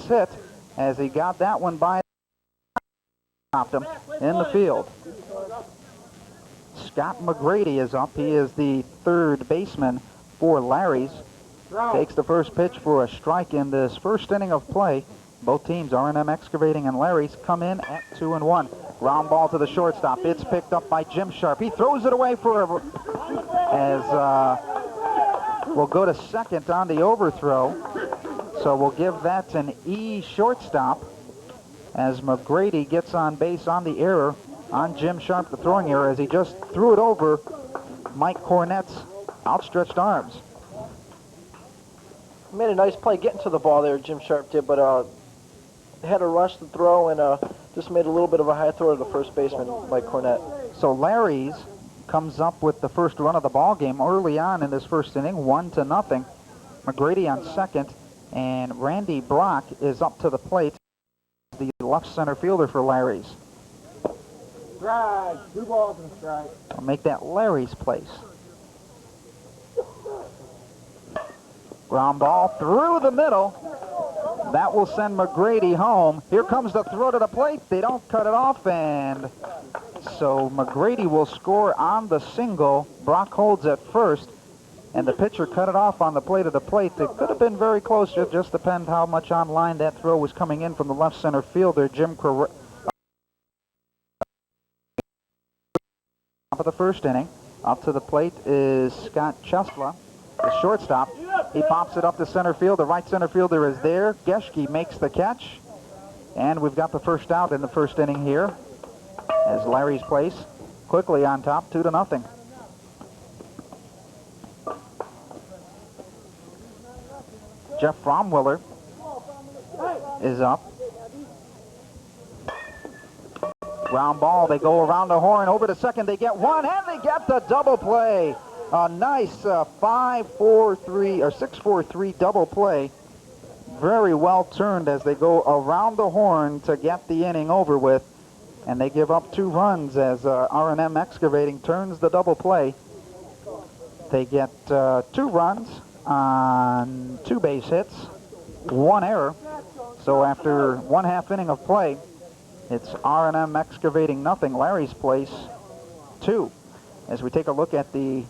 hit as he got that one by him in the field. Scott McGrady is up. He is the third baseman for Larry's. Takes the first pitch for a strike in this first inning of play. Both teams, R&M Excavating and Larry's, come in at 2-1. Ground ball to the shortstop. It's picked up by Jim Sharp. He throws it away for we'll go to second on the overthrow. So we'll give that an E shortstop as McGrady gets on base on the error on Jim Sharp, the throwing error, as he just threw it over Mike Cornett's outstretched arms. Made a nice play getting to the ball there, Jim Sharp did, but had a rush to throw and just made a little bit of a high throw to the first baseman, Mike Cornett. So Larry's comes up with the first run of the ball game early on in this first inning, 1-0. McGrady on second, and Randy Brock is up to the plate, the left center fielder for Larry's. Strike, 2 balls and a strike. I'll make that Larry's place. Ground ball through the middle. That will send McGrady home. Here comes the throw to the plate. They don't cut it off, and so McGrady will score on the single. Brock holds at first, and the pitcher cut it off on the plate of the plate. It could have been very close. It just depends how much on line that throw was coming in from the left center fielder, Jim Correa. Top of the first inning. Up to the plate is Scott Chesla, the shortstop. He pops it up to center field. The right center fielder is there. Geschke makes the catch. And we've got the first out in the first inning here as Larry's place quickly on top, 2-0. Jeff Fromwiller is up. Ground ball. They go around the horn over to second. They get one, and they get the double play. A nice 5-4-3 or 6-4-3 double play. Very well turned as they go around the horn to get the inning over with. And they give up 2 runs as R&M Excavating turns the double play. They get 2 runs on 2 base hits, 1 error. So after 1/2 inning of play, it's R&M Excavating 0, Larry's place 2. As we take a look at the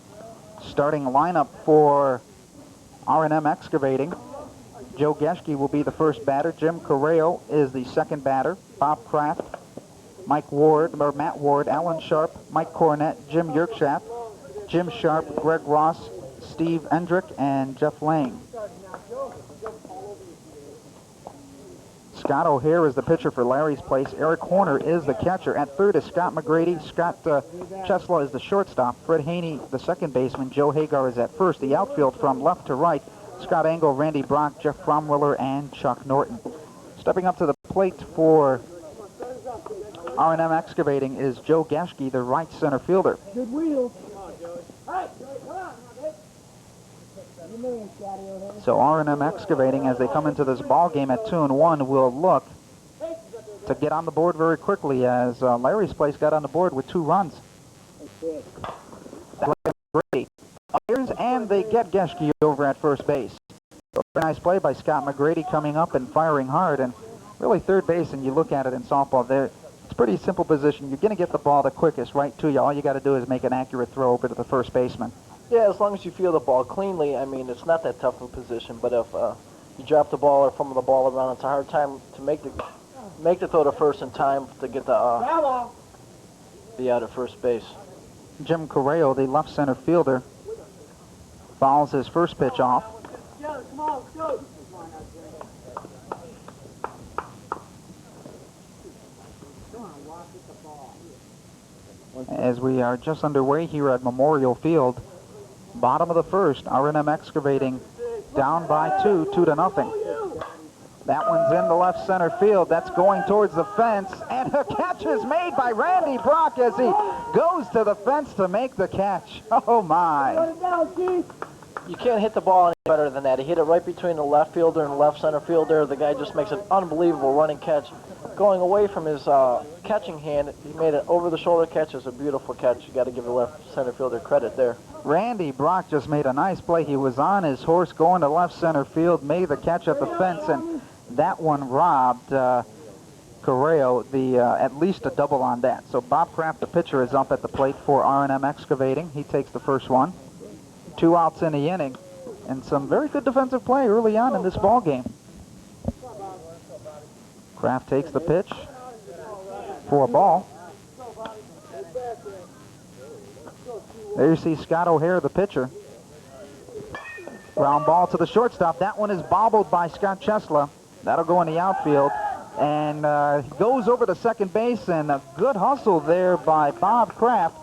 starting lineup for R&M Excavating, Joe Geschke will be the first batter. Jim Correo is the second batter. Bob Kraft, Matt Ward, Alan Sharp, Mike Cornett, Jim Yerkshaft, Jim Sharp, Greg Ross, Steve Endrick, and Jeff Lang. Scott O'Hare is the pitcher for Larry's place. Eric Horner is the catcher. At third is Scott McGrady. Scott Chesla is the shortstop. Fred Haney, the second baseman. Joe Hagar is at first. The outfield from left to right, Scott Engel, Randy Brock, Jeff Fromwiller, and Chuck Norton. Stepping up to the plate for R&M Excavating is Joe Geschke, the right center fielder. Good wheel. Hey, come on. So R&M Excavating, as they come into this ball game at 2-1, will look to get on the board very quickly, as Larry's place got on the board with 2 runs. And they get Geschke over at first base. So very nice play by Scott McGrady, coming up and firing hard. And really third base, and you look at it in softball there, it's a pretty simple position. You're going to get the ball the quickest right to you. All you got to do is make an accurate throw over to the first baseman. Yeah, as long as you feel the ball cleanly, I mean, it's not that tough of a position. But if you drop the ball or fumble the ball around, it's a hard time to make the throw to first in time to get the out at first base. Jim Correo, the left center fielder, fouls his first pitch off. As we are just underway here at Memorial Field, bottom of the first, R&M Excavating down by 2-0. That one's in the left center field. That's going towards the fence, and a catch is made by Randy Brock as he goes to the fence to make the catch. Oh my! You can't hit the ball any better than that. He hit it right between the left fielder and the left center fielder. The guy just makes an unbelievable running catch. Going away from his catching hand, he made an over-the-shoulder catch. It's a beautiful catch. You got to give the left center fielder credit there. Randy Brock just made a nice play. He was on his horse going to left center field, made the catch at the fence, and that one robbed Correo at least a double on that. So Bob Kraft, the pitcher, is up at the plate for R&M Excavating. He takes the first one. 2 outs in the inning, and some very good defensive play early on in this ball game. Kraft takes the pitch for a ball. There you see Scott O'Hare, the pitcher. Ground ball to the shortstop. That one is bobbled by Scott Chesla. That'll go in the outfield. And goes over to second base, and a good hustle there by Bob Kraft.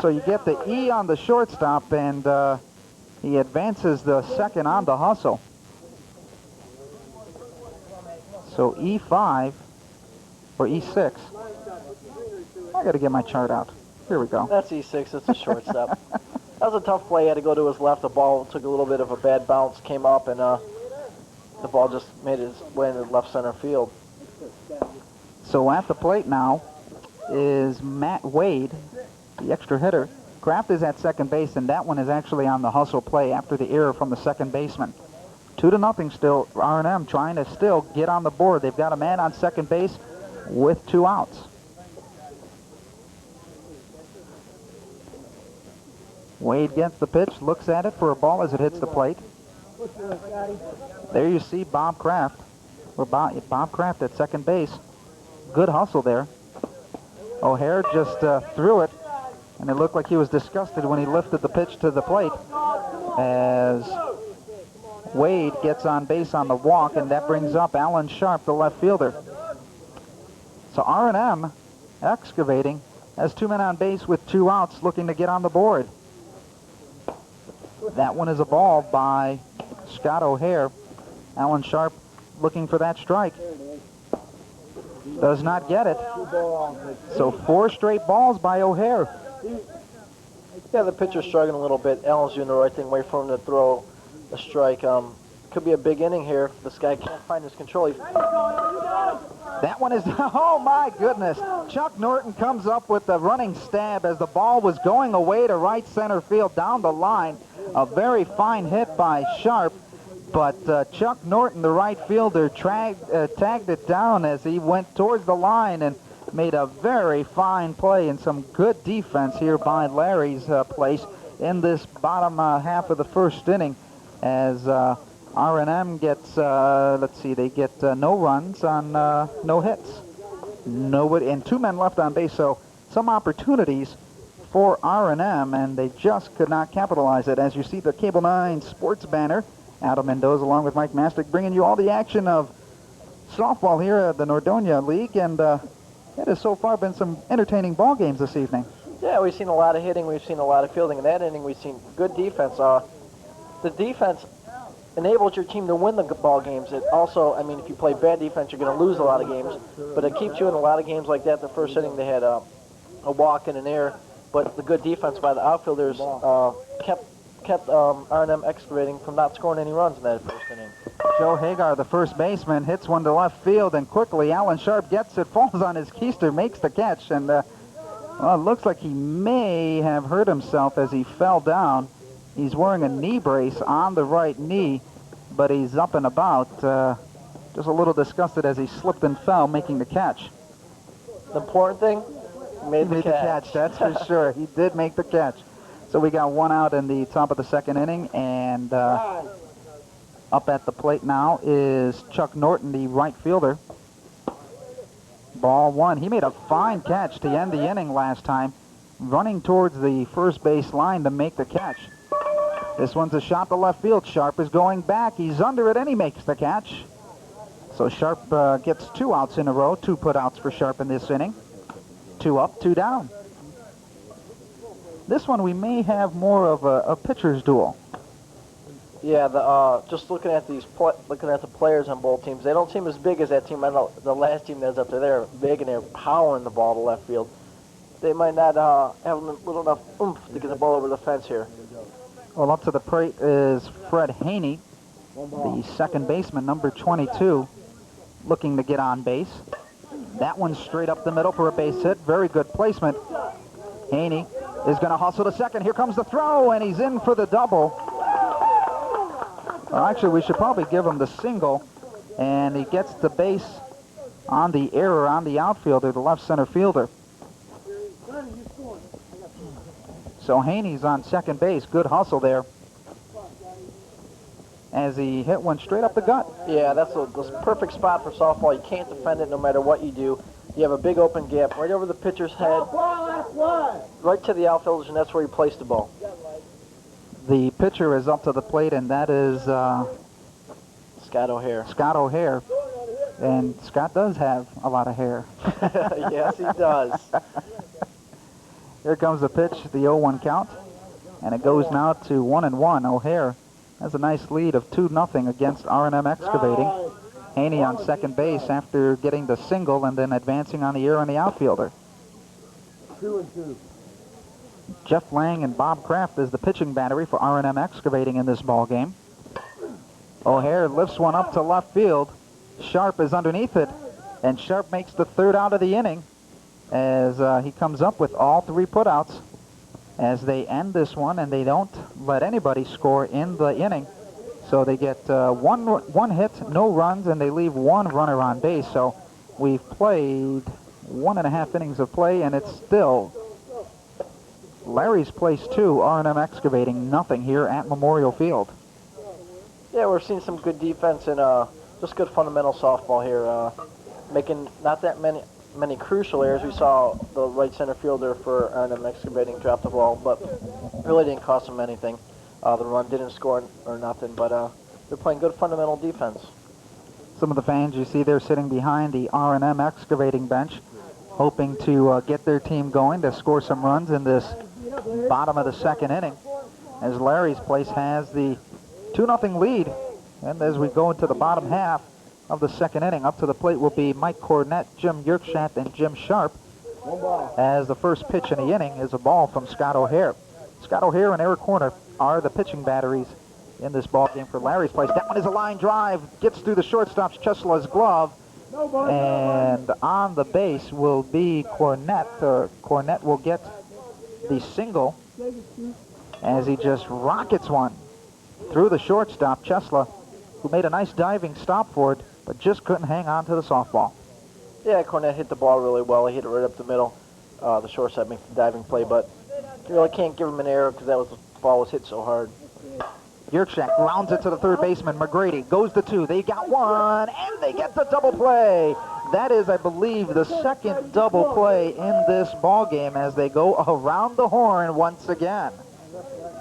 So you get the E on the shortstop, and he advances the second on the hustle. So E5 or E6. I got to get my chart out. Here we go. That's E6. It's a shortstop. That was a tough play. He had to go to his left. The ball took a little bit of a bad bounce, came up, and the ball just made its way into left center field. So at the plate now is Matt Wade, the extra hitter. Kraft is at second base, and that one is actually on the hustle play after the error from the second baseman. 2-0 still. R&M trying to still get on the board. They've got a man on second base with 2 outs. Wade gets the pitch, looks at it for a ball as it hits the plate. There you see Bob Kraft, or Bob Kraft at second base. Good hustle there. O'Hare just threw it, and it looked like he was disgusted when he lifted the pitch to the plate as Wade gets on base on the walk, and that brings up Alan Sharp, the left fielder. So R&M Excavating has 2 men on base with 2 outs looking to get on the board. That one is a ball by Scott O'Hare. Alan Sharp looking for that strike. Does not get it. So 4 straight balls by O'Hare. Yeah, the pitcher's struggling a little bit. Allen's doing the right thing, wait for him to throw a strike. Could be a big inning here. This guy can't find his control. That one is, oh my goodness. Chuck Norton comes up with the running stab as the ball was going away to right center field down the line. A very fine hit by Sharp, but Chuck Norton, the right fielder, tagged it down as he went towards the line and made a very fine play and some good defense here by Larry's place in this bottom half of the first inning as R&M gets, let's see, they get no runs on no hits. Nobody, and 2 men left on base, so some opportunities for R&M, and they just could not capitalize it. As you see the Cable 9 sports banner, Adam Mendoza along with Mike Mastic bringing you all the action of softball here at the Nordonia League, and it has so far been some entertaining ball games this evening. Yeah, we've seen a lot of hitting, we've seen a lot of fielding. In that inning, we've seen good defense. The defense enables your team to win the ball games. It also, I mean, if you play bad defense, you're going to lose a lot of games, but it keeps you in a lot of games like that. The first inning, they had a walk and an error, but the good defense by the outfielders kept R&M Excavating from not scoring any runs in that first inning. Joe Hagar, the first baseman, hits one to left field, and quickly Alan Sharp gets it, falls on his keister, makes the catch, and well, it looks like he may have hurt himself as he fell down. He's wearing a knee brace on the right knee, but he's up and about, just a little disgusted as he slipped and fell, making the catch. The important thing, he made the catch. That's for sure. He did make the catch. So we got 1 out in the top of the second inning, and up at the plate now is Chuck Norton, the right fielder. Ball 1. He made a fine catch to end the inning last time, running towards the first base line to make the catch. This one's a shot to left field. Sharp is going back. He's under it, and he makes the catch. So Sharp gets 2 outs in a row, 2 putouts for Sharp in this inning. 2 up, 2 down. This one we may have more of a pitcher's duel. Yeah, just looking at the players on both teams, they don't seem as big as that team. I know the last team that's up there, they're big and they're powering the ball to left field. They might not have a little enough oomph to get the ball over the fence here. Well, up to the plate is Fred Haney, the second baseman, number 22, looking to get on base. That one's straight up the middle for a base hit. Very good placement. Haney is going to hustle to second. Here comes the throw, and he's in for the double. Well, actually, we should probably give him the single and he gets the base on the error on the outfielder, the left center fielder. So Haney's on second base. Good hustle there as he hit one straight up the gut. Yeah, that's the perfect spot for softball. You can't defend it no matter what you do. You have a big open gap right over the pitcher's head, right to the outfielders, and that's where you place the ball. The pitcher is up to the plate, and that is Scott O'Hare. Scott O'Hare. And Scott does have a lot of hair. Yes, he does. Here comes the pitch, the 0-1 count, and it goes now to 1-1. O'Hare has a nice lead of 2-0 against R&M Excavating. Haney on second base after getting the single and then advancing on the error on the outfielder. 2-2. Jeff Lang and Bob Kraft is the pitching battery for R&M Excavating in this ball game. O'Hare lifts one up to left field. Sharp is underneath it, and Sharp makes the third out of the inning as he comes up with all 3 putouts as they end this one, and they don't let anybody score in the inning. So they get one hit, no runs, and they leave 1 runner on base. So we've played 1.5 innings of play, and it's still Larry's Place 2, R&M Excavating, nothing here at Memorial Field. Yeah, we're seeing some good defense and just good fundamental softball here, making not that many crucial errors. We saw the right center fielder for R&M Excavating drop the ball, but really didn't cost them anything. The run didn't score or nothing, but they're playing good fundamental defense. Some of the fans you see there sitting behind the R&M Excavating bench, hoping to get their team going to score some runs in this bottom of the second inning, as Larry's Place has the 2-0 lead. And as we go into the bottom half of the second inning, up to the plate will be Mike Cornett, Jim Yerkshat, and Jim Sharp, as the first pitch in the inning is a ball from Scott O'Hare. Scott O'Hare and Eric Horner are the pitching batteries in this ball game for Larry's Place. That one is a line drive, gets through the shortstop's Chesla's glove, and on the base will be Cornett. Cornett will get the single as he just rockets one through the shortstop, Chesla, who made a nice diving stop for it, but just couldn't hang on to the softball. Yeah, Cornett hit the ball really well. He hit it right up the middle. The shortstop makes the diving play, but you really can't give him an error because the ball was hit so hard. Yerkshat rounds it to the third baseman. McGrady goes to 2. They got 1, and they get the double play. That is, I believe, the second double play in this ball game as they go around the horn once again.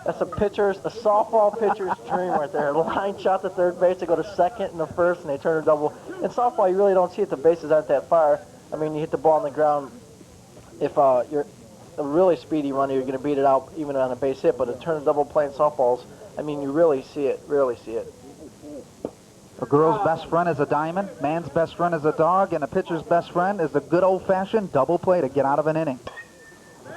That's a softball pitcher's dream right there. Line shot to third base, they go to second and the first, and they turn a double. In softball, you really don't see it. The bases aren't that far. I mean, you hit the ball on the ground. If you're a really speedy runner, you're going to beat it out even on a base hit. But to turn a double play in softballs, I mean, you really see it. A girl's best friend is a diamond, man's best friend is a dog, and a pitcher's best friend is a good old-fashioned double play to get out of an inning.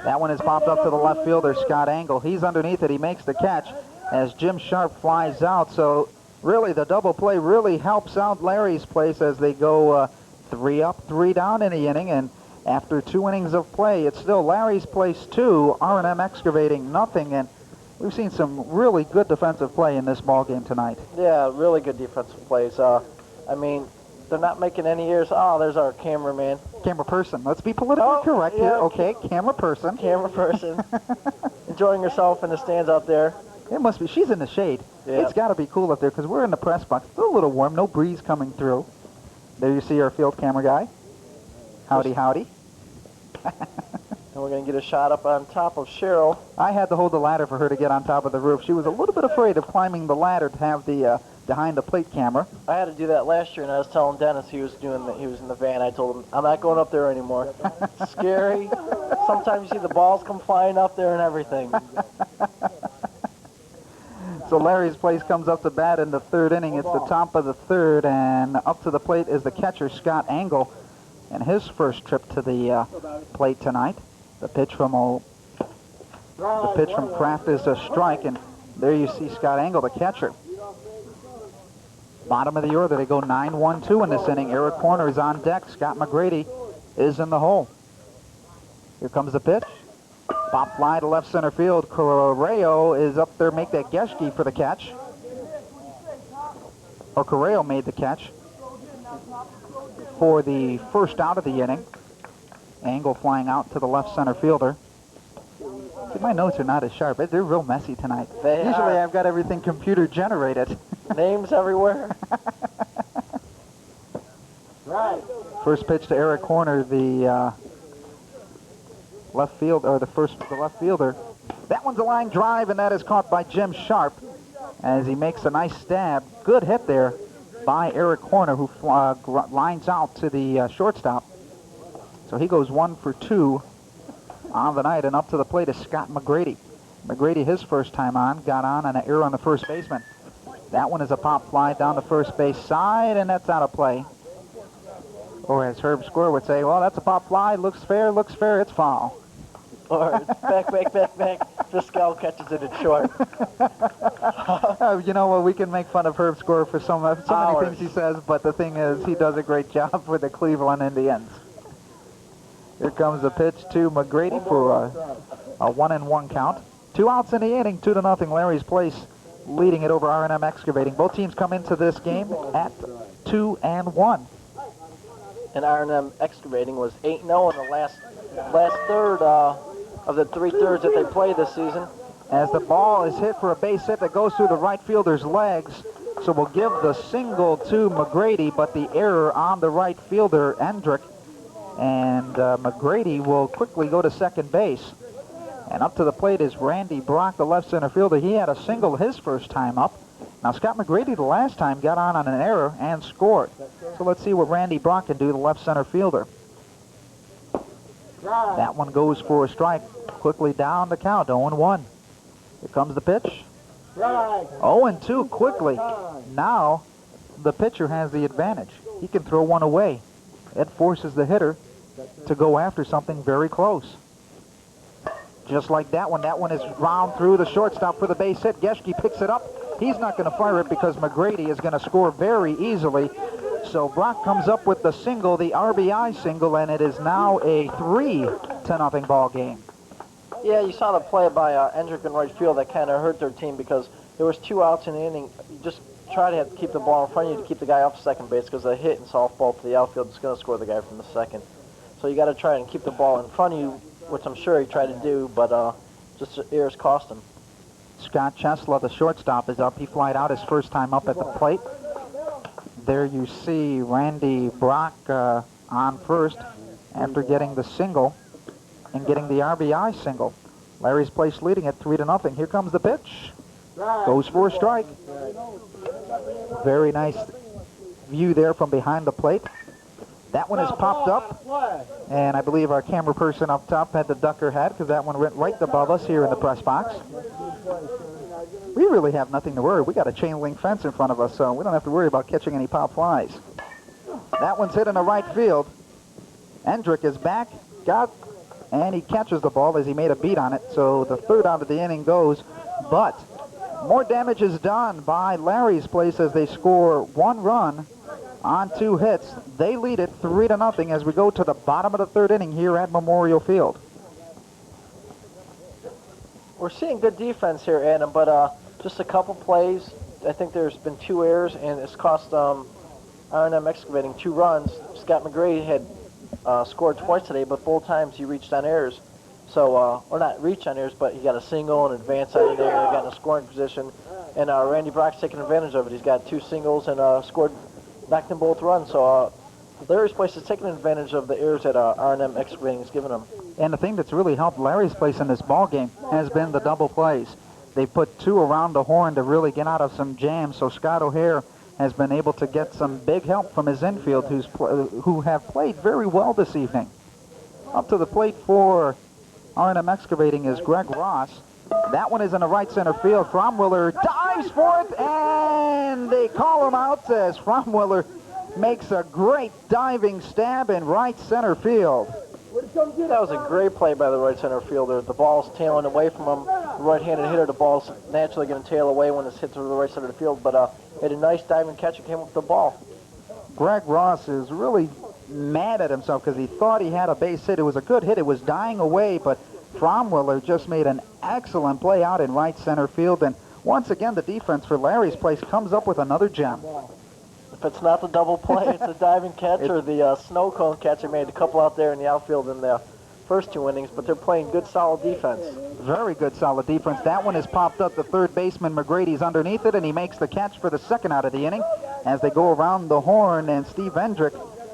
That one is popped up to the left fielder, Scott Angle. He's underneath it. He makes the catch as Jim Sharp flies out. So really, the double play really helps out Larry's Place as they go 3 up, 3 down in the inning. And after 2 innings of play, it's still Larry's Place 2, R&M Excavating nothing. And we've seen some really good defensive play in this ball game tonight. Yeah, really good defensive plays. I mean, they're not making any errors. Oh, there's our cameraman. Camera person. Let's be politically correct here. Okay, camera person. Camera person. Enjoying herself in the stands out there. It must be. She's in the shade. Yeah. It's got to be cool up there because we're in the press box. It's a little warm. No breeze coming through. There you see our field camera guy. Howdy, howdy. And we're going to get a shot up on top of Cheryl. I had to hold the ladder for her to get on top of the roof. She was a little bit afraid of climbing the ladder to have the behind the plate camera. I had to do that last year, and I was telling Dennis he was in the van. I told him, I'm not going up there anymore. It's scary. Sometimes you see the balls come flying up there and everything. So Larry's Place comes up to bat in the third inning. It's the top of the third, and up to the plate is the catcher, Scott Angle, and his first trip to the plate tonight. The pitch from Kraft is a strike, and there you see Scott Angle, the catcher. Bottom of the order, they go 9-1-2 in this inning. Eric Horner is on deck. Scott McGrady is in the hole. Here comes the pitch. Pop fly to left center field. Correo is up there, make that Geschke for the catch. Or Correo made the catch. for the first out of the inning. Angle flying out to the left center fielder. See, my notes are not as sharp. They're real messy tonight. Usually I've got everything computer generated. Names everywhere. Right. First pitch to Eric Horner, the left field, or the left fielder. That one's a line drive, and that is caught by Jim Sharp as he makes a nice stab. Good hit there by Eric Horner, who lines out to the shortstop. So he goes 1 for 2 on the night, and up to the plate is Scott McGrady. McGrady, his first time on, got on an error on the first baseman. That one is a pop fly down the first base side, and that's out of play. Or as Herb Square would say, well, that's a pop fly, looks fair, it's foul. Or back. Driscoll catches it at short. You know what, we can make fun of Herb Square for so many things he says, but the thing is, he does a great job for the Cleveland Indians. Here comes the pitch to McGrady for a 1-1 count. 2 outs in the inning, 2-0. Larry's Place leading it over R&M Excavating. Both teams come into this game at 2-1. And R&M Excavating was 8-0 in the last third of the 3 thirds that they played this season. As the ball is hit for a base hit that goes through the right fielder's legs, so we'll give the single to McGrady, but the error on the right fielder, Endrick, and McGrady will quickly go to second base. And up to the plate is Randy Brock, the left center fielder. He had a single his first time up. Now Scott McGrady the last time got on an error and scored. So let's see what Randy Brock can do, the left center fielder. That one goes for a strike. Quickly down the count, 0-1. Here comes the pitch. 0-2 quickly. Now the pitcher has the advantage. He can throw one away. It forces the hitter to go after something very close. Just like that one. That one is round through the shortstop for the base hit. Geschke picks it up. He's not going to fire it because McGrady is going to score very easily. So Brock comes up with the single, the RBI single, and it is now a 3-0 ball game. Yeah, you saw the play by Endrick in right field that kind of hurt their team because there was 2 outs in the inning. You just try to keep the ball in front of you to keep the guy off second base because a hit and softball to the outfield is going to score the guy from the second. So you got to try and keep the ball in front of you, which I'm sure he tried to do, but just errors cost him. Scott Chesla, the shortstop, is up. He flied out his first time up at the plate. There you see Randy Brock on first after getting the single and getting the RBI single. Larry's Place leading at 3-0. Here comes the pitch. Goes for a strike. Very nice view there from behind the plate. That one is popped up, and I believe our camera person up top had to duck her head because that one went right above us here in the press box. We really have nothing to worry. We got a chain link fence in front of us, so we don't have to worry about catching any pop flies. That one's hit in the right field. Endrick is back, and he catches the ball as he made a beat on it. So the third out of the inning goes, but more damage is done by Larry's Place as they score 1 run on 2 hits. They lead it 3-0 as we go to the bottom of the third inning here at Memorial Field. We're seeing good defense here, Adam, but just a couple plays. I think there's been 2 errors, and it's cost R&M Excavating 2 runs. Scott McGrady had scored twice today, but both times he reached on errors. So, or not reach on errors, but he got a single and advanced out of there, got in a scoring position, and Randy Brock's taking advantage of it. He's got 2 singles and knocked in both runs. So Larry's Place is taking advantage of the errors that R&M Excavating is giving them. And the thing that's really helped Larry's Place in this ball game has been the double plays. They put 2 around the horn to really get out of some jams. So Scott O'Hare has been able to get some big help from his infield, who have played very well this evening. Up to the plate for R&M Excavating is Greg Ross. That one is in the right center field. Fromwiller dives for it, and they call him out as Fromwiller makes a great diving stab in right center field. That was a great play by the right center fielder. The ball's tailing away from him. The right-handed hitter, the ball's naturally going to tail away when it's hit to the right side of the field, but he had a nice diving catch and came up with the ball. Greg Ross is really mad at himself because he thought he had a base hit. It was a good hit. It was dying away, but Fromwiller just made an excellent play out in right center field. And once again, the defense for Larry's Place comes up with another gem. If it's not the double play, it's a diving catch or the snow cone catch. They made a couple out there in the outfield in the first 2 innings, but they're playing good, solid defense. Very good, solid defense. That one is popped up. The third baseman, McGrady's underneath it, and he makes the catch for the second out of the inning as they go around the horn, and Steve Hendrick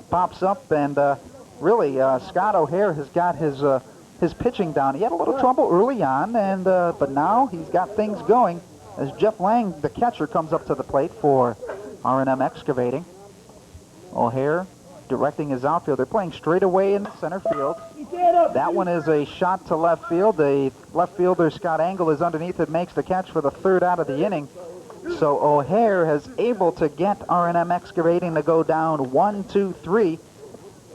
pops up, and really, Scott O'Hare has got his pitching down. He had a little trouble early on, and but now he's got things going as Jeff Lang, the catcher, comes up to the plate for R&M Excavating. O'Hare directing his outfield. They're playing straight away in the center field. That one is a shot to left field. The left fielder, Scott Angle, is underneath it, makes the catch for the third out of the inning. So O'Hare has able to get R&M Excavating to go down 1-2-3.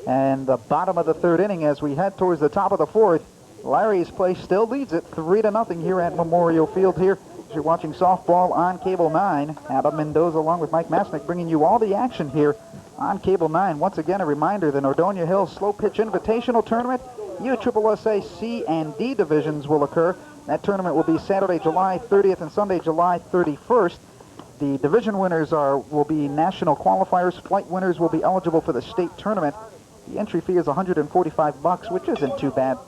And the bottom of the third inning as we head towards the top of the fourth. Larry's Place still leads it 3-0 here at Memorial Field here. As you're watching softball on Cable 9. Adam Mendoza along with Mike Masnick bringing you all the action here on Cable 9. Once again, a reminder, the Nordonia Hills Slow Pitch Invitational Tournament, USSSA C and D divisions will occur. That tournament will be Saturday, July 30th and Sunday, July 31st. The division winners will be national qualifiers. Flight winners will be eligible for the state tournament. The entry fee is $145, which isn't too bad.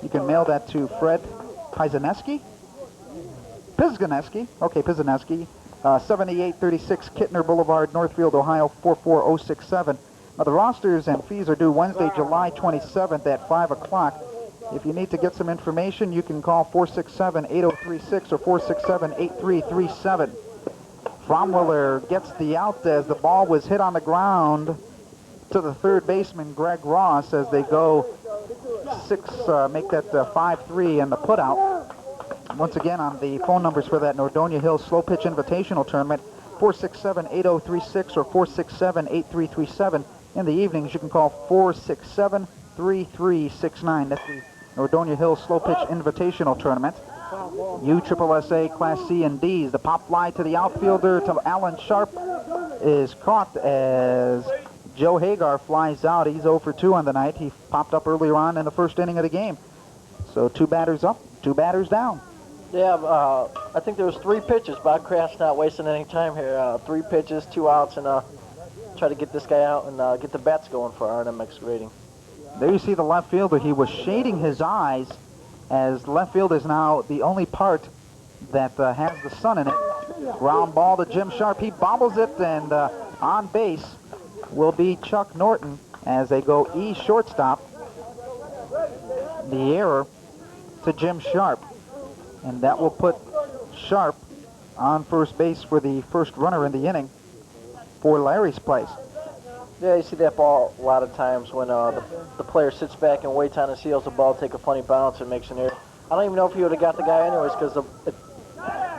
You can mail that to Fred Pizaneski. Pizaneski. 7836 Kittner Boulevard, Northfield, Ohio, 44067. Now, the rosters and fees are due Wednesday, July 27th at 5 o'clock. If you need to get some information, you can call 467-8036 or 467-8337. Fromwiller gets the out as the ball was hit on the ground to the third baseman, Greg Ross, as they go make that 5-3 and the put out. Once again, on the phone numbers for that Nordonia Hills Slow Pitch Invitational Tournament, 467-8036 or 467-8337. In the evenings, you can call 467-3369. That's the Nordonia Hills Slow Pitch Invitational Tournament. USSSA Class C and D's. The pop fly to the outfielder to Alan Sharp is caught as Joe Hagar flies out. He's 0 for 2 on the night. He popped up earlier on in the first inning of the game. So 2 batters up, 2 batters down. Yeah, I think there was 3 pitches. Bob Kraft's not wasting any time here. 3 pitches, 2 outs, and try to get this guy out and get the bats going for R&M Excavating. There you see the left fielder. He was shading his eyes, as left field is now the only part that has the sun in it. Ground ball to Jim Sharp. He bobbles it, and on base will be Chuck Norton as they go E shortstop. The error to Jim Sharp. And that will put Sharp on first base for the first runner in the inning for Larry's Place. Yeah, you see that ball a lot of times when the player sits back and waits on his heels, the ball take a funny bounce and makes an error. I don't even know if he would have got the guy anyways because it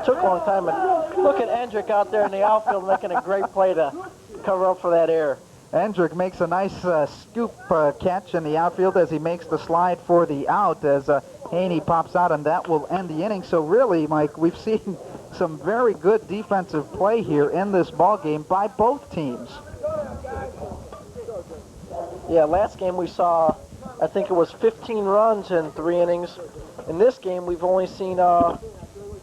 took a long time. And look at Hendrick out there in the outfield making a great play to cover up for that error. Hendrick makes a nice scoop catch in the outfield as he makes the slide for the out as Haney pops out, and that will end the inning. So really, Mike, we've seen some very good defensive play here in this ball game by both teams. Yeah, last game we saw, I think it was 15 runs in 3 innings. In this game, we've only seen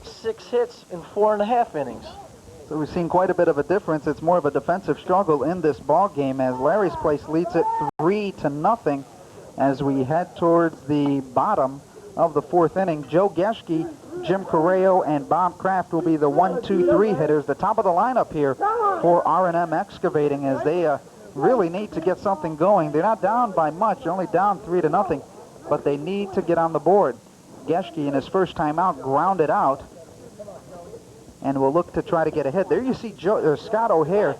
6 hits in 4.5 innings. So we've seen quite a bit of a difference. It's more of a defensive struggle in this ball game as Larry's Place leads it 3-0 as we head towards the bottom of the 4th inning. Joe Geschke, Jim Correo, and Bob Kraft will be the 1-2-3 hitters. The top of the lineup here for R&M Excavating as they really need to get something going. They're not down by much. They're only down 3-0, but they need to get on the board. Geschke, in his first time out, grounded out and will look to try to get a hit. There you see Scott O'Hare,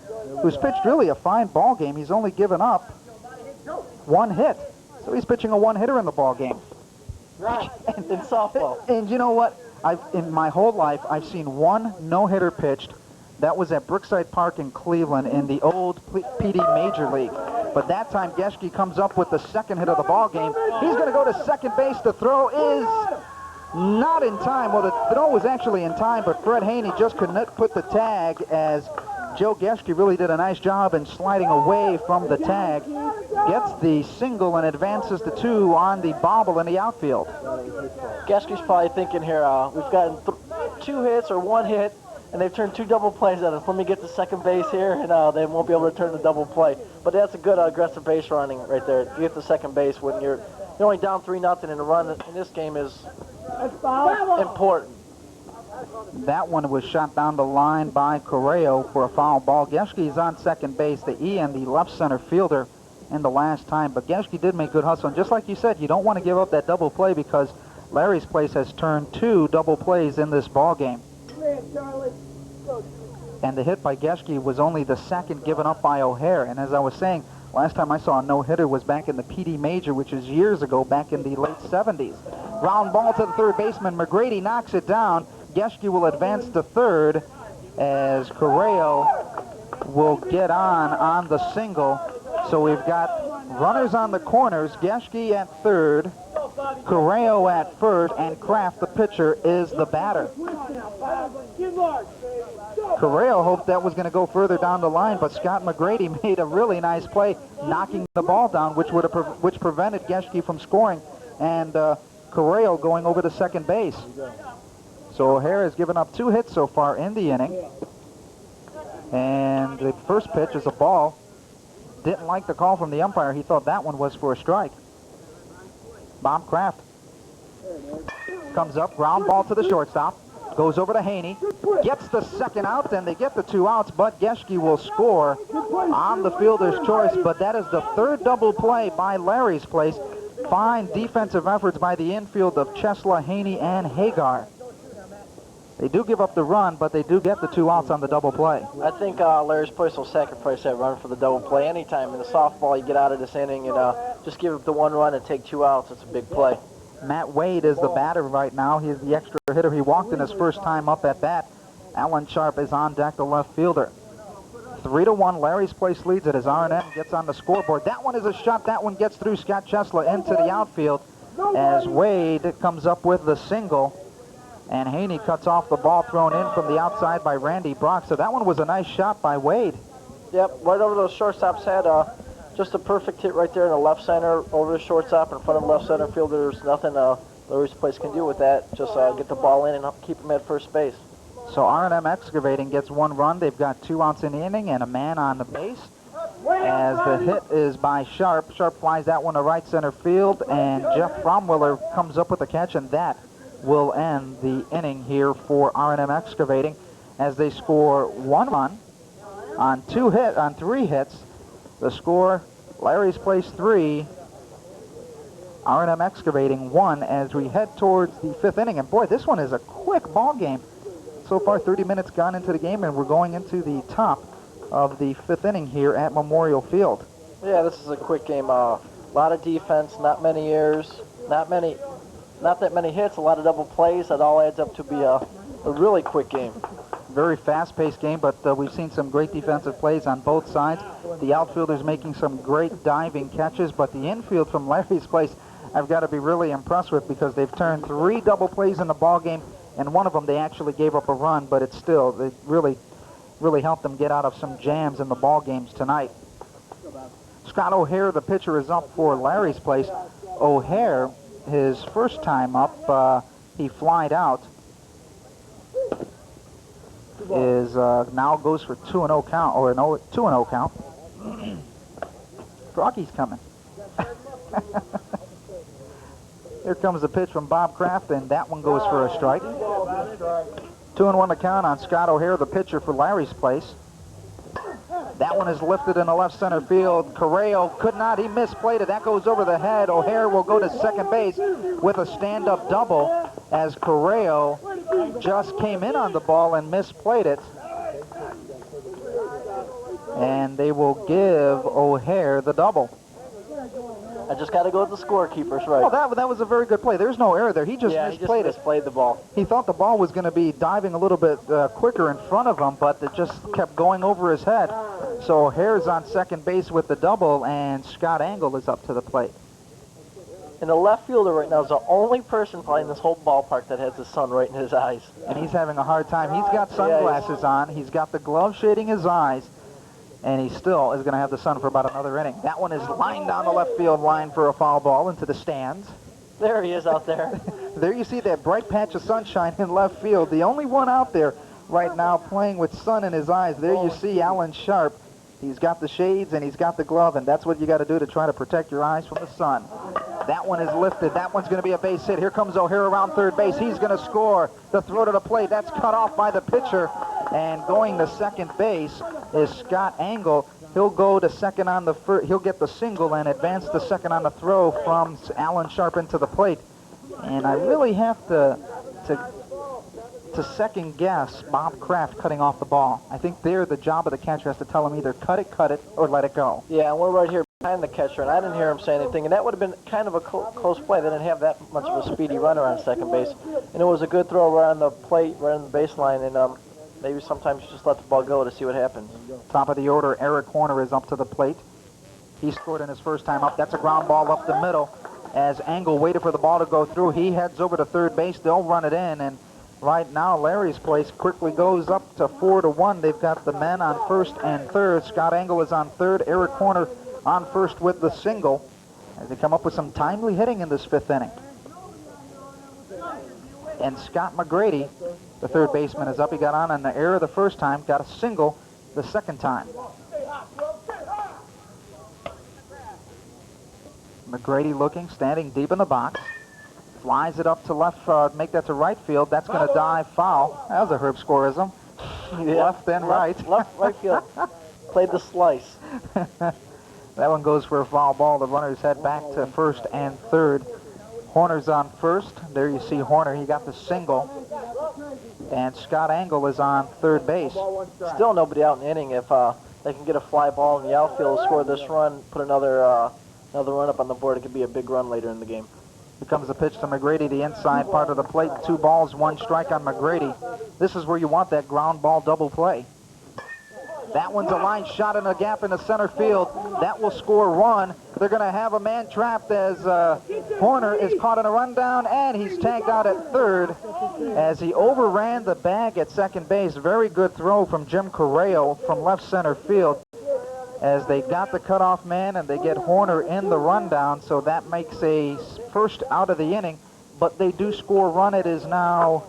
who's pitched really a fine ball game. He's only given up 1 hit. So he's pitching a 1-hitter in the ball game. Right, in softball. And you know what? In my whole life, I've seen 1 no-hitter pitched. That was at Brookside Park in Cleveland in the old PD Major League. But that time, Geschke comes up with the 2nd hit of the ball game. He's going to go to second base. The throw is not in time. Well, the throw was actually in time, but Fred Haney just could not put the tag as Joe Geschke really did a nice job in sliding away from the tag. Gets the single and advances to 2 on the bobble in the outfield. Geschke's probably thinking here, we've gotten 2 hits or 1 hit, and they've turned 2 double plays at us. Let me get to second base here, and they won't be able to turn the double play. But that's a good aggressive base running right there. You get to second base when you're only down 3-0, and a run in this game is important. That one was shot down the line by Correo for a foul ball. Geschke's on second base. The Ian, the left center fielder, in the last time. But Geschke did make good hustle. And just like you said, you don't want to give up that double play because Larry's place has turned 2 double plays in this ball game. And the hit by Geschke was only the second given up by O'Hare. And as I was saying, last time I saw a no-hitter was back in the PD Major, which is years ago, back in the late 70s. Ground ball to the third baseman. McGrady knocks it down. Geschke will advance to third as Correo will get on the single. So we've got runners on the corners. Geschke at third, Correo at first, and Kraft, the pitcher, is the batter. Correo hoped that was going to go further down the line, but Scott McGrady made a really nice play, knocking the ball down, which prevented Geschke from scoring, and Correo going over to second base. So O'Hare has given up 2 hits so far in the inning, and the first pitch is a ball. Didn't like the call from the umpire. He thought that one was for a strike. Bob Kraft comes up, ground ball to the shortstop, goes over to Haney, gets the second out, and they get the 2 outs, but Geschke will score on the fielder's choice, but that is the 3rd double play by Larry's place. Fine defensive efforts by the infield of Chesla, Haney, and Hagar. They do give up the run, but they do get the 2 outs on the double play. I think Larry's place will sacrifice that run for the double play anytime. In the softball, you get out of this inning and just give up the 1 run and take 2 outs. It's a big play. Matt Wade is the batter right now. He's the extra hitter. He walked in his first time up at bat. Alan Sharp is on deck, the left fielder. 3-1, Larry's place leads it as R&M gets on the scoreboard. That one is a shot. That one gets through Scott Chesla into the outfield as Wade comes up with the single. And Haney cuts off the ball thrown in from the outside by Randy Brock. So that one was a nice shot by Wade. Yep, right over those shortstop's head. Just a perfect hit right there in the left center, over the shortstop in front of the left center field. There's nothing Larry's place can do with that. Just get the ball in and keep him at first base. So R&M Excavating gets 1 run. They've got 2 outs in the inning and a man on the base. As the hit is by Sharp. Sharp flies that one to right center field, and Jeff Fromwiller comes up with a catch, and that will end the inning here for R&M Excavating as they score 1 run on 3 hits. The score, Larry's place 3, R&M Excavating 1 as we head towards the 5th inning. And boy, this one is a quick ball game. So far, 30 minutes gone into the game, and we're going into the top of the 5th inning here at Memorial Field. Yeah, this is a quick game. A lot of defense, not many errors, not that many hits, a lot of double plays. That all adds up to be a really quick game. Very fast-paced game, but we've seen some great defensive plays on both sides. The outfielders making some great diving catches, but the infield from Larry's place I've got to be really impressed with because they've turned 3 double plays in the ball game, and one of them they actually gave up a run, but it's still, they really helped them get out of some jams in the ball games tonight. Scott O'Hare, the pitcher, is up for Larry's place. O'Hare, his first time up, he flied out. Is now goes for 2-0 count, or an 2-0 count. Froggy's coming. Here comes the pitch from Bob Kraft, and that one goes for a strike. 2-1 the count on Scott O'Hare, the pitcher for Larry's place. That one is lifted in the left center field. Correo could not, he misplayed it. That goes over the head. O'Hare will go to second base with a stand-up double as Correo just came in on the ball and misplayed it. And they will give O'Hare the double. I just got to go with the scorekeepers, right? Well, that was a very good play. There's no error there. He just misplayed it. Misplayed the ball. He thought the ball was going to be diving a little bit quicker in front of him, but it just kept going over his head. So O'Hare's on second base with the double, and Scott Angle is up to the plate. And the left fielder right now is the only person probably in this whole ballpark that has the sun right in his eyes. And he's having a hard time. He's got sunglasses on. He's got the glove shading his eyes. And he still is going to have the sun for about another inning. That one is lined down the left field line for a foul ball into the stands. There he is out there. There you see that bright patch of sunshine in left field. The only one out there right now playing with sun in his eyes. There you see Alan Sharp. He's got the shades and he's got the glove, and that's what you got to do to try to protect your eyes from the sun. That one is lifted. That one's going to be a base hit. Here comes O'Hare around third base. He's going to score. The throw to the plate. That's cut off by the pitcher. And going to second base is Scott Engel. He'll go to second on the first. He'll get the single and advance to second on the throw from Alan Sharp into the plate. And I really have to second guess Bob Kraft cutting off the ball. I think there the job of the catcher has to tell him either cut it, or let it go. Yeah, and we're right here behind the catcher, and I didn't hear him say anything, and that would have been kind of a close play. They didn't have that much of a speedy runner on second base, and it was a good throw right on the plate, right on the baseline, and maybe sometimes you just let the ball go to see what happens. Top of the order, Eric Horner is up to the plate. He scored in his first time up. That's a ground ball up the middle. As Engel waited for the ball to go through, he heads over to third base. They'll run it in, and right now, Larry's place quickly goes up to 4-1. They've got the men on first and third. Scott Engel is on third. Eric Horner on first with the single as they come up with some timely hitting in this fifth inning. And Scott McGrady, the third baseman, is up. He got on the error the first time, got a single the second time. McGrady looking, standing deep in the box. Flies it up to left, make that to right field. That's going to dive foul. That was a Herb Scorism. Yeah. Left and right. Left, right field. Played the slice. That one goes for a foul ball. The runners head back to first and third. Horner's on first. There you see Horner. He got the single. And Scott Engel is on third base. Still nobody out in the inning. If they can get a fly ball in the outfield, score this run, put another run up on the board, it could be a big run later in the game. Here comes the pitch to McGrady, the inside part of the plate. 2 balls, 1 strike on McGrady. This is where you want that ground ball double play. That one's a line shot in a gap in the center field. That will score 1. They're going to have a man trapped as Horner is caught in a rundown, and he's tagged out at third as he overran the bag at second base. Very good throw from Jim Correo from left center field, as they got the cutoff man and they get Horner in the rundown, so that makes a first out of the inning, but they do score a run. It is now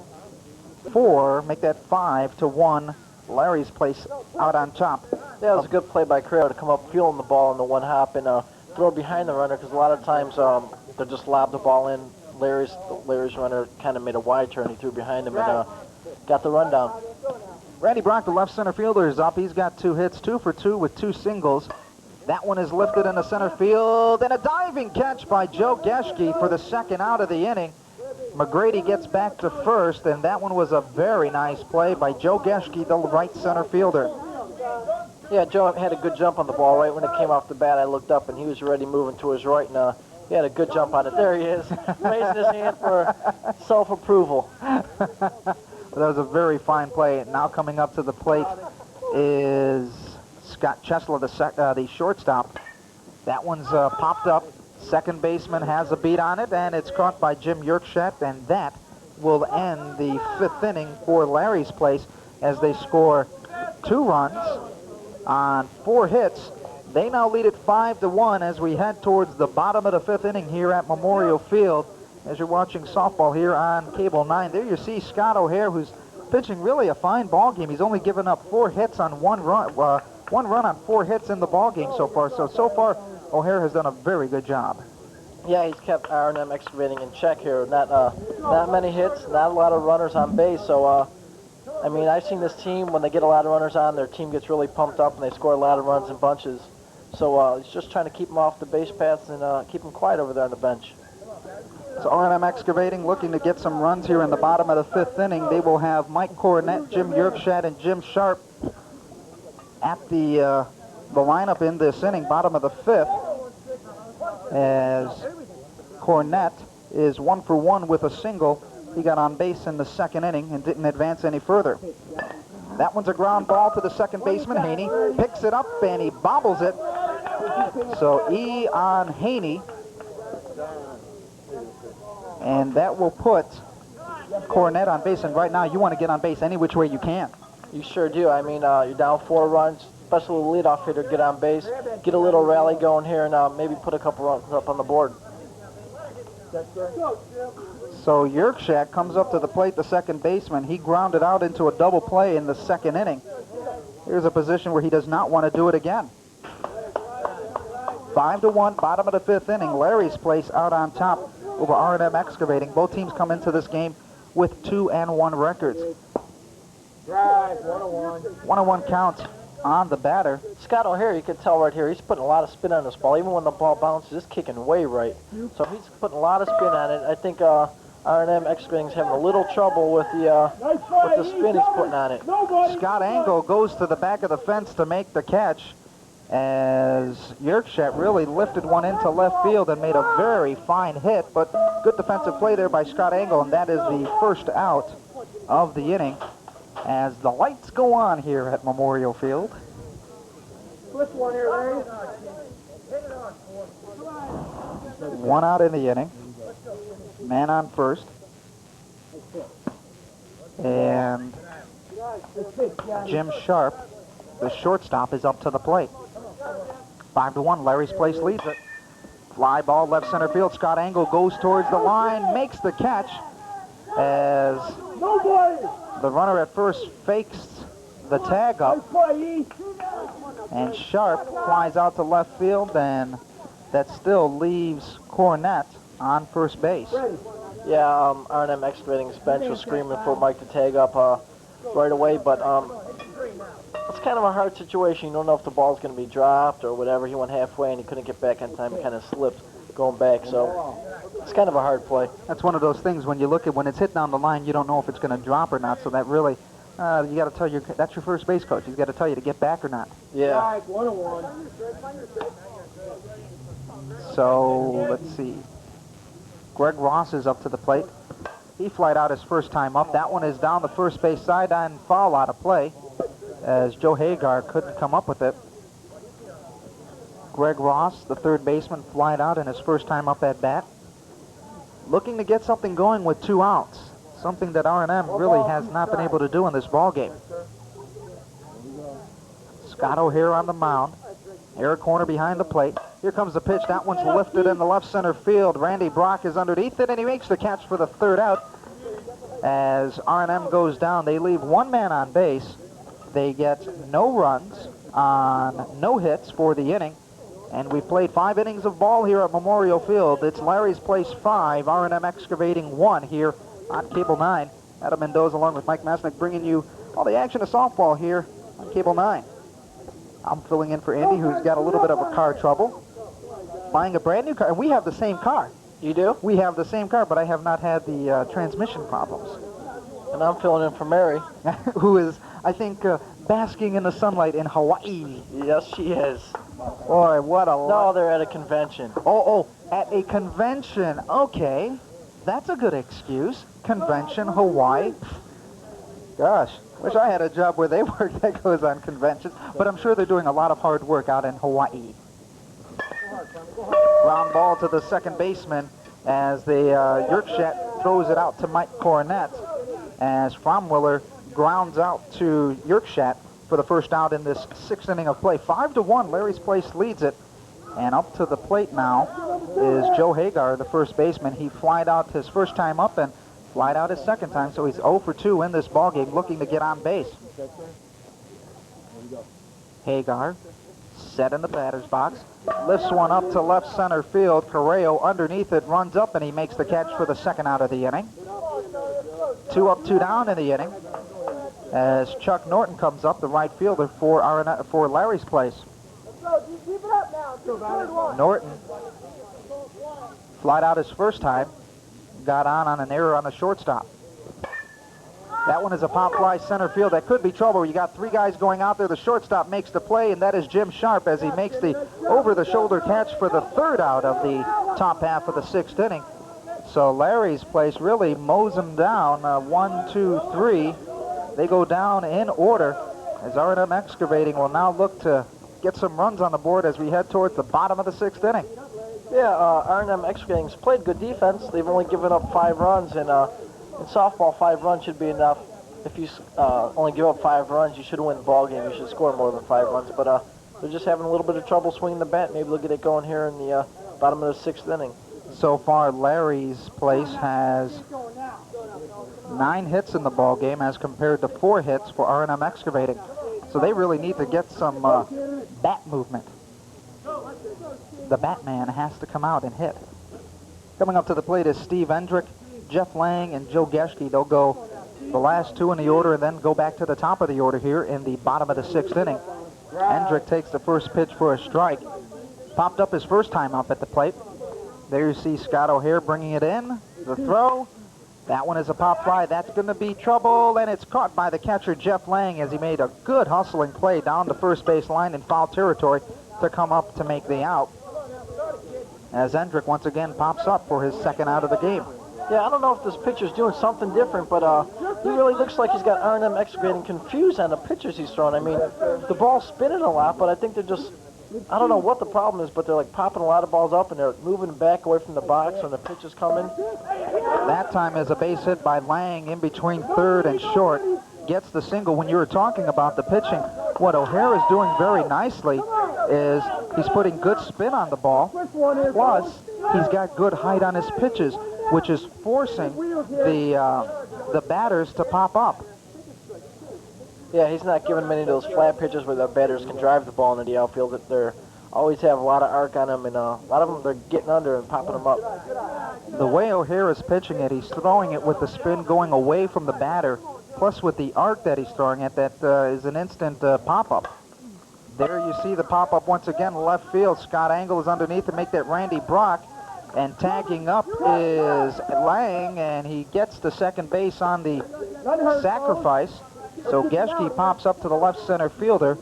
4, make that 5-1. Larry's place out on top. Yeah, it was a good play by Correo to come up feeling the ball in the one hop and throw behind the runner, because a lot of times they just lob the ball in. Larry's runner kind of made a wide turn. He threw behind him and got the rundown. Randy Brock, the left center fielder, is up. He's got 2 hits, 2 for 2 with 2 singles. That one is lifted in the center field, and a diving catch by Joe Geschke for the second out of the inning. McGrady gets back to first, and that one was a very nice play by Joe Geschke, the right center fielder. Yeah, Joe had a good jump on the ball right when it came off the bat. I looked up, and he was already moving to his right, and he had a good jump on it. There he is, raising his hand for self-approval. That was a very fine play. Now coming up to the plate is Scott Chesler, the shortstop. That one's popped up. Second baseman has a beat on it, and it's caught by Jim Yerkshet, and that will end the fifth inning for Larry's place as they score 2 runs on 4 hits. They now lead it 5-1 as we head towards the bottom of the fifth inning here at Memorial Field. As you're watching softball here on Cable 9, there you see Scott O'Hare, who's pitching really a fine ball game. He's only given up 4 hits on 1 run, 1 run on 4 hits in the ball game so far. So far, O'Hare has done a very good job. Yeah, he's kept R&M Excavating in check here. Not many hits, not a lot of runners on base. So, I mean, I've seen this team, when they get a lot of runners on, their team gets really pumped up and they score a lot of runs in bunches. So he's just trying to keep them off the base paths and keep them quiet over there on the bench. So R&M Excavating looking to get some runs here in the bottom of the fifth inning. They will have Mike Cornett, Jim Yerkshat, and Jim Sharp at the lineup in this inning, bottom of the fifth, as Cornett is 1 for 1 with a single. He got on base in the second inning and didn't advance any further. That one's a ground ball to the second baseman. Haney picks it up and he bobbles it. So E on Haney. And that will put Cornett on base. And right now you want to get on base any which way you can. You sure do. I mean, you're down 4 runs, especially with the leadoff hitter, get on base, get a little rally going here, and maybe put a couple runs up on the board. So Yerkshak comes up to the plate, the second baseman. He grounded out into a double play in the second inning. Here's a position where he does not want to do it again. 5-1, bottom of the fifth inning. Larry's Place out on top over R&M Excavating. Both teams come into this game with 2-1 records. Drive, 1-1. 1-1 count on the batter. Scott O'Hare, you can tell right here, he's putting a lot of spin on this ball. Even when the ball bounces, it's kicking way right. So he's putting a lot of spin on it. I think R&M Excavating's having a little trouble with the spin he's putting on it. Scott Angle goes to the back of the fence to make the catch, as Yerkshak really lifted one into left field and made a very fine hit, but good defensive play there by Scott Angle, and that is the first out of the inning as the lights go on here at Memorial Field. Flip one here, Larry. One out in the inning. Man on first. And Jim Sharp, the shortstop, is up to the plate. 5-1, Larry's Place leads it. Fly ball left center field. Scott Angle goes towards the line, makes the catch as the runner at first fakes the tag up. And Sharp flies out to left field, and that still leaves Cornett on first base. Yeah, R&M Excavating's bench was screaming for Mike to tag up right away, but it's kind of a hard situation. You don't know if the ball's going to be dropped or whatever. He went halfway and he couldn't get back in time. He kind of slipped going back, so it's kind of a hard play. That's one of those things when you look at when it's hit down the line, you don't know if it's going to drop or not, so that really, you got to tell that's your first base coach. He's got to tell you to get back or not. Yeah. 1-1. So, let's see. Greg Ross is up to the plate. He flied out his first time up. That one is down the first base sideline, foul out of play, as Joe Hagar couldn't come up with it. Greg Ross, the third baseman, flied out in his first time up at bat. Looking to get something going with 2 outs, something that R&M really has not been able to do in this ball game. Scott O'Hare on the mound. Air corner behind the plate. Here comes the pitch. That one's lifted in the left center field. Randy Brock is underneath it, and he makes the catch for the third out. As R&M goes down, they leave one man on base. They get no runs on no hits for the inning. And we played 5 innings of ball here at Memorial Field. It's Larry's Place 5, R&M Excavating 1 here on Cable 9. Adam Mendoza along with Mike Masnick bringing you all the action of softball here on Cable 9. I'm filling in for Andy, who's got a little bit of a car trouble. Buying a brand new car, and we have the same car. You do? We have the same car, but I have not had the transmission problems. And I'm filling in for Mary. Who is, I think, basking in the sunlight in Hawaii. Yes, she is. Boy, what a... No, they're at a convention. Oh, at a convention. Okay, that's a good excuse. Convention, Hawaii. Gosh, wish I had a job where they work that goes on conventions, but I'm sure they're doing a lot of hard work out in Hawaii. Ground ball to the second baseman as the Yerkshak throws it out to Mike Cornett, as Fromwiller grounds out to Yerkshak for the first out in this 6th inning of play. 5-1, Larry's Place leads it. And up to the plate now is Joe Hagar, the first baseman. He flied out his first time up and flied out his second time, so he's 0 for 2 in this ballgame, looking to get on base. Hagar, set in the batter's box, lifts one up to left center field. Correo underneath it, runs up, and he makes the catch for the second out of the inning. 2 up, 2 down in the inning, as Chuck Norton comes up, the right fielder for Larry's Place. Norton flied out his first time, got on an error on the shortstop. That one is a pop fly center field. That could be trouble. You got 3 guys going out there. The shortstop makes the play, and that is Jim Sharp as he makes the over-the-shoulder catch for the third out of the top half of the 6th inning. So Larry's Place really mows them down. 1, 2, 3. They go down in order as R&M Excavating will now look to get some runs on the board as we head towards the bottom of the 6th inning. Yeah, R&M Excavating's played good defense. They've only given up 5 runs, and in softball, 5 runs should be enough. If you only give up 5 runs, you should win the ball game. You should score more than 5 runs. But they're just having a little bit of trouble swinging the bat. Maybe they'll get it going here in the bottom of the 6th inning. So far, Larry's place has 9 hits in the ball game as compared to 4 hits for R&M Excavating. So they really need to get some bat movement. The Batman has to come out and hit. Coming up to the plate is Steve Endrick, Jeff Lang, and Joe Geschke. They'll go the last 2 in the order and then go back to the top of the order here in the bottom of the 6th inning. Endrick takes the first pitch for a strike. Popped up his first time up at the plate. There you see Scott O'Hare bringing it in. The throw. That one is a pop fly. That's going to be trouble, and it's caught by the catcher, Jeff Lang, as he made a good hustling play down the first base line in foul territory to come up to make the out. As Endrick once again pops up for his second out of the game. Yeah, I don't know if this pitcher's doing something different, but he really looks like he's got R&M Excavating confused on the pitches he's throwing. I mean, the ball's spinning a lot, but I think they're just, I don't know what the problem is, but they're like popping a lot of balls up and they're moving back away from the box when the pitch is coming. That time is a base hit by Lang in between third and short. Gets the single. When you were talking about the pitching, what O'Hare is doing very nicely is he's putting good spin on the ball, plus he's got good height on his pitches, which is forcing the batters to pop up. Yeah, he's not giving many of those flat pitches where the batters can drive the ball into the outfield. That they're always have a lot of arc on them, and a lot of them they're getting under and popping them up. The way O'Hare is pitching it, he's throwing it with the spin going away from the batter, plus with the arc that he's throwing it, that is an instant pop-up. There you see the pop-up once again, left field. Scott Angle is underneath to make that Randy Brock. And tagging up is Lang, and he gets to second base on the sacrifice. So Geschke pops up to the left center fielder.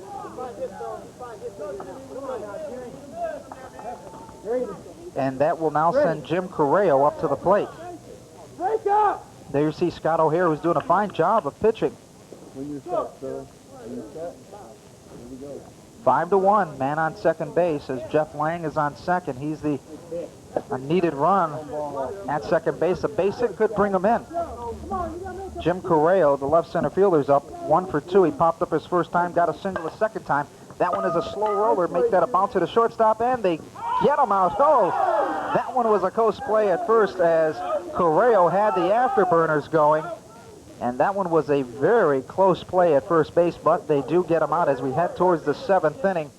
And that will now send Jim Correo up to the plate. There you see Scott O'Hare, who's doing a fine job of pitching. When you're set, sir. Are you set? Here we go. 5-1, man on second base as Jeff Lang is on second. He's the needed run at second base. A base hit could bring him in. Jim Correo, the left center fielder's up 1 for 2. He popped up his first time, got a single the second time. That one is a slow roller, make that a bounce to the shortstop, and they get him out. Oh, that one was a close play at first as Correo had the afterburners going. And that one was a very close play at first base, but they do get him out as we head towards the 7th inning.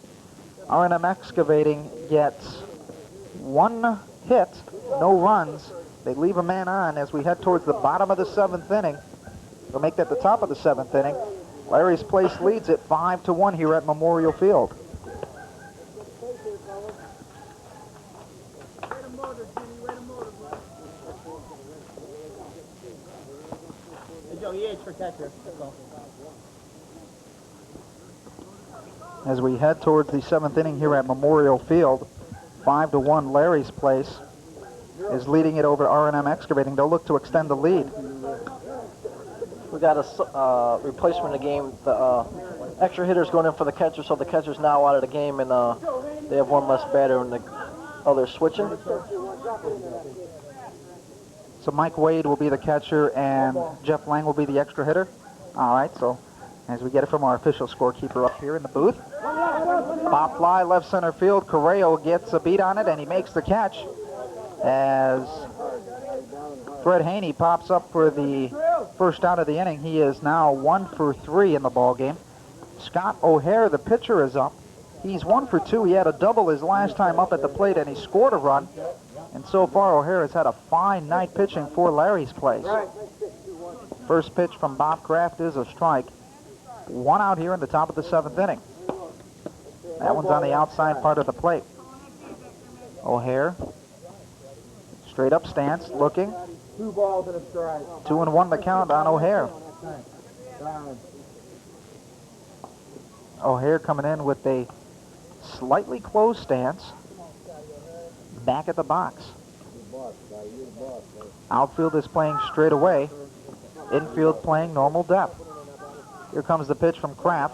R&M Excavating gets 1 hit, no runs. They leave a man on as we head towards the bottom of the 7th inning. They'll make that the top of the 7th inning. Larry's place leads it 5-1 here at Memorial Field. As we head towards the 7th inning here at Memorial Field, 5-1, Larry's place is leading it over R&M Excavating. They'll look to extend the lead. We got a replacement in the game. The extra hitter's going in for the catcher, so the catcher's now out of the game, and they have 1 less batter, and they're switching. So Mike Wade will be the catcher, and Jeff Lang will be the extra hitter. All right, so as we get it from our official scorekeeper up here in the booth. Pop fly, left center field. Correo gets a beat on it, and he makes the catch as Fred Haney pops up for the first out of the inning. He is now 1 for 3 in the ball game. Scott O'Hare, the pitcher, is up. He's 1 for 2. He had a double his last time up at the plate, and he scored a run. And so far, O'Hare has had a fine night pitching for Larry's place. First pitch from Bob Kraft is a strike. 1 out here in the top of the 7th inning. That one's on the outside part of the plate. O'Hare, straight up stance, looking. 2 balls and a strike. 2-1 the count on O'Hare. O'Hare coming in with a slightly closed stance. Back at the box. Outfield is playing straight away. Infield playing normal depth. Here comes the pitch from Kraft.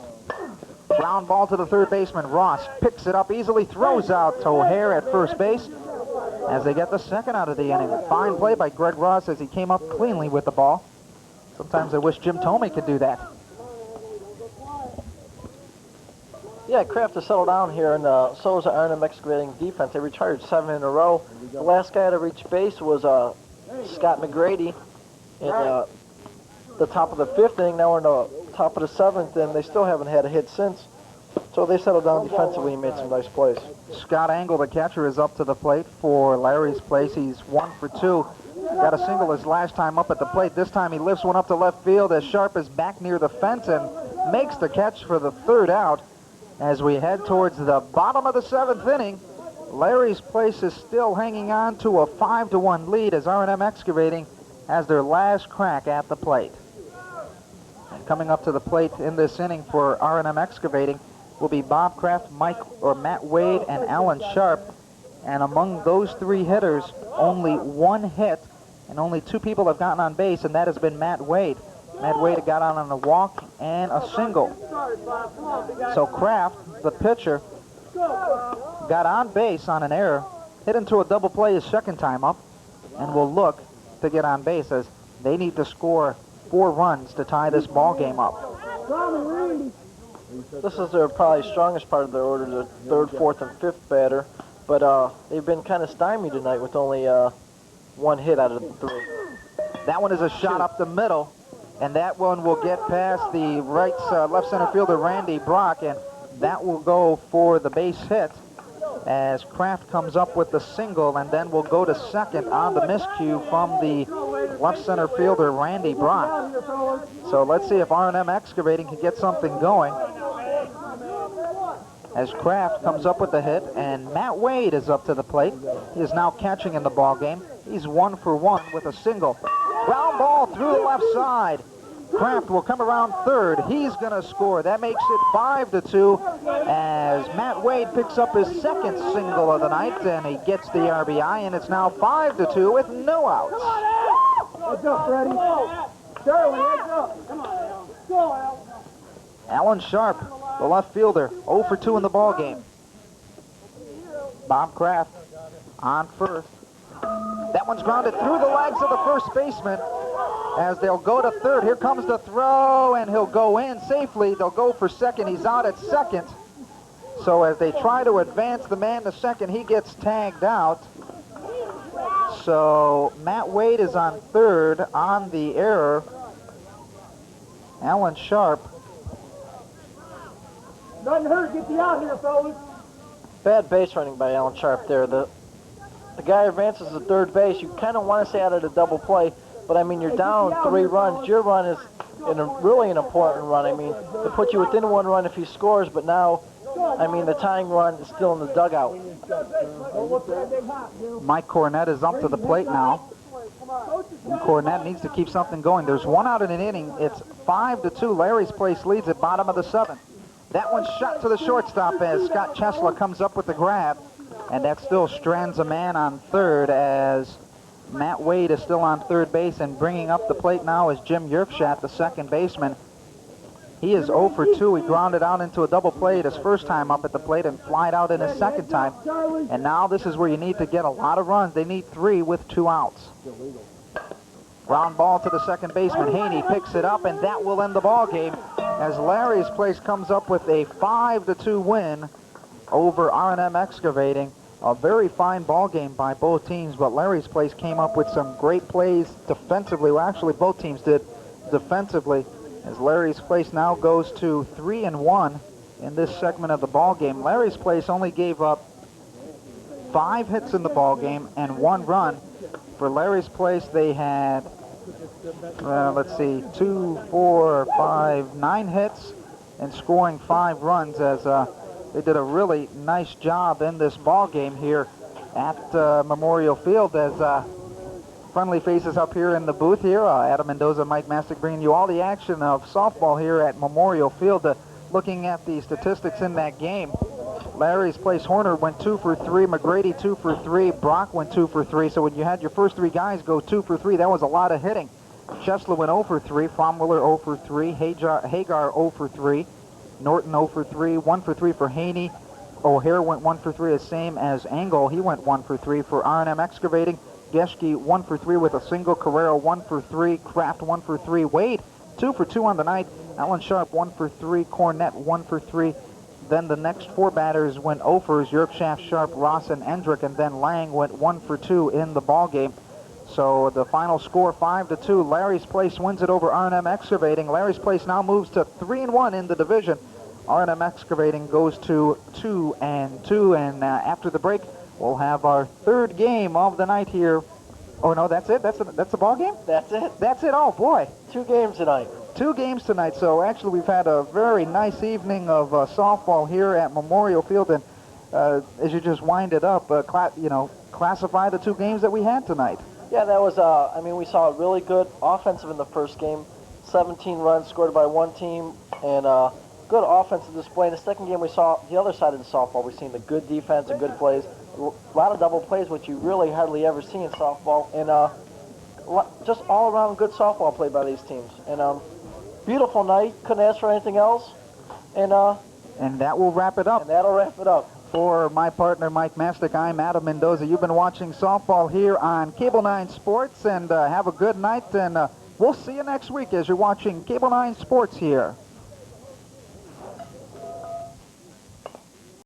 Ground ball to the third baseman. Ross picks it up easily, throws out to O'Hare at first base as they get the second out of the inning. Fine play by Greg Ross as he came up cleanly with the ball. Sometimes I wish Jim Tomey could do that. Yeah, Kraft has settled down here, and so is the R&M Excavating defense. They retired 7 in a row. The last guy to reach base was Scott McGrady in the top of the 5th inning. Now we're in the top of the 7th, and they still haven't had a hit since. So they settled down defensively and made some nice plays. Scott Engel, the catcher, is up to the plate for Larry's place. He's 1 for 2. Got a single his last time up at the plate. This time he lifts one up to left field as Sharp is back near the fence and makes the catch for the 3rd out. As we head towards the bottom of the 7th inning, Larry's place is still hanging on to a 5-1 lead as R&M Excavating has their last crack at the plate. And coming up to the plate in this inning for R&M Excavating will be Bob Kraft, Matt Wade, and Alan Sharp. And among those 3 hitters, only 1 hit, and only 2 people have gotten on base, and that has been Matt Wade. Matt Wade got out on a walk and a single. So Kraft, the pitcher, got on base on an error, hit into a double play his 2nd time up, and will look to get on base as they need to score 4 runs to tie this ball game up. This is their probably strongest part of their order, the 3rd, 4th, and 5th batter. But they've been kind of stymied tonight with only 1 hit out of the 3. That one is a shot up the middle, and that one will get past the left center fielder Randy Brock, and that will go for the base hit as Kraft comes up with the single, and then will go to second on the miscue from the left center fielder Randy Brock. So let's see if R&M Excavating can get something going. As Kraft comes up with the hit, and Matt Wade is up to the plate. He is now catching in the ball game. He's 1 for 1 with a single. Ground ball through the left side. Kraft will come around 3rd. He's going to score. That makes it 5-2 as Matt Wade picks up his 2nd single of the night, and he gets the RBI, and it's now 5-2 with no outs. Heads up, Freddie. Charlie, heads up. Come on, Al. Go, Al. Alan Sharp, the left fielder, 0 for 2 in the ball game. Bob Kraft on first. That one's grounded through the legs of the first baseman as they'll go to 3rd. Here comes the throw, and he'll go in safely. They'll go for 2nd. He's out at 2nd. So as they try to advance the man to 2nd, he gets tagged out. So Matt Wade is on 3rd on the error. Alan Sharp. Nothing hurt. Get you out here, fellas. Bad base running by Alan Sharp there. The guy advances to 3rd base. You kind of want to say out of the double play, but I mean, you're down 3 runs. Your run is really an important run. I mean, to put you within 1 run if he scores, but now, I mean, the tying run is still in the dugout. Mike Cornett is up to the plate now. And Cornett needs to keep something going. There's 1 out in an inning. It's 5-2. Larry's place leads at bottom of the 7th. That one's shot to the shortstop as Scott Chesla comes up with the grab. And that still strands a man on 3rd as Matt Wade is still on 3rd base, and bringing up the plate now is Jim Yerfshat, the 2nd baseman. He is 0 for 2. He grounded out into a double play his first time up at the plate and flied out in his 2nd time. And now this is where you need to get a lot of runs. They need 3 with 2 outs. Ground ball to the 2nd baseman. Haney picks it up, and that will end the ball game as Larry's place comes up with a 5-2 win over R&M Excavating. A very fine ball game by both teams, but Larry's place came up with some great plays defensively. Well, actually, both teams did defensively, as Larry's place now goes to 3-1 in this segment of the ball game. Larry's place only gave up 5 hits in the ball game and 1 run. For Larry's place, they had, let's see, 2, 4, 5, 9 hits and scoring 5 runs as they did a really nice job in this ball game here at Memorial Field. As friendly faces up here in the booth here, Adam Mendoza, Mike Mastic bringing you all the action of softball here at Memorial Field. Looking at the statistics in that game, Larry's place, Horner went 2 for 3, McGrady 2 for 3, Brock went 2 for 3. So when you had your first 3 guys go 2 for 3, that was a lot of hitting. Chesla went 0 for 3, Fromwiller 0 for 3, Hagar 0 for 3, Norton 0 for 3, 1 for 3 for Haney. O'Hare went 1 for 3, the same as Engel. He went 1 for 3 for R&M Excavating. Geschke 1 for 3 with a single. Carrera 1 for 3. Kraft 1 for 3. Wade 2 for 2 on the night. Alan Sharp 1 for 3. Cornett 1 for 3. Then the next 4 batters went Offers, Yerkshaft, Sharp, Ross, and Endrick, and then Lang went 1 for 2 in the ball game. So the final score 5-2. Larry's Place wins it over R&M Excavating. Larry's Place now moves to 3-1 in the division. R&M Excavating goes to 2-2, and after the break, we'll have our 3rd game of the night here. Oh no, that's it. That's the ball game. That's it. That's it. Oh boy, 2 games tonight. 2 games tonight. So actually, we've had a very nice evening of softball here at Memorial Field, and as you just wind it up, classify the 2 games that we had tonight. Yeah, that was, I mean, we saw really good offensive in the first game. 17 runs scored by one team, and good offensive display. In the second game, we saw the other side of the softball. We've seen the good defense and good plays. A lot of double plays, which you really hardly ever see in softball. And just all-around good softball play by these teams. And beautiful night. Couldn't ask for anything else. And that will wrap it up. And that'll wrap it up. For my partner, Mike Mastick, I'm Adam Mendoza. You've been watching softball here on Cable 9 Sports, and have a good night, and we'll see you next week as you're watching Cable 9 Sports here.